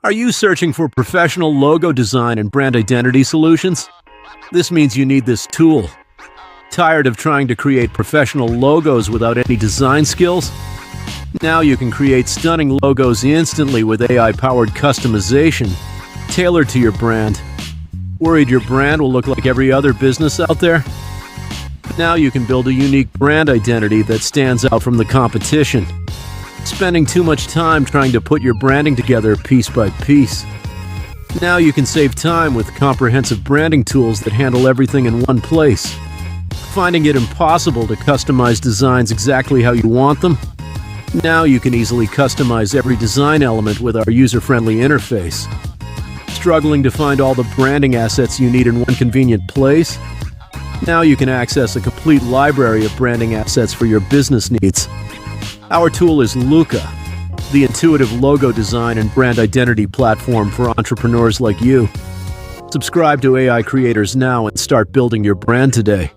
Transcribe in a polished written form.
Are you searching for professional logo design and brand identity solutions? This means you need this tool. Tired of trying to create professional logos without any design skills? Now you can create stunning logos instantly with AI-powered customization, tailored to your brand. Worried your brand will look like every other business out there? Now you can build a unique brand identity that stands out from the competition. Spending too much time trying to put your branding together piece by piece. Now you can save time with comprehensive branding tools that handle everything in one place. Finding it impossible to customize designs exactly how you want them? Now you can easily customize every design element with our user-friendly interface. Struggling to find all the branding assets you need in one convenient place? Now you can access a complete library of branding assets for your business needs. Our tool is Looka, the intuitive logo design and brand identity platform for entrepreneurs like you. Subscribe to AI Creators now and start building your brand today.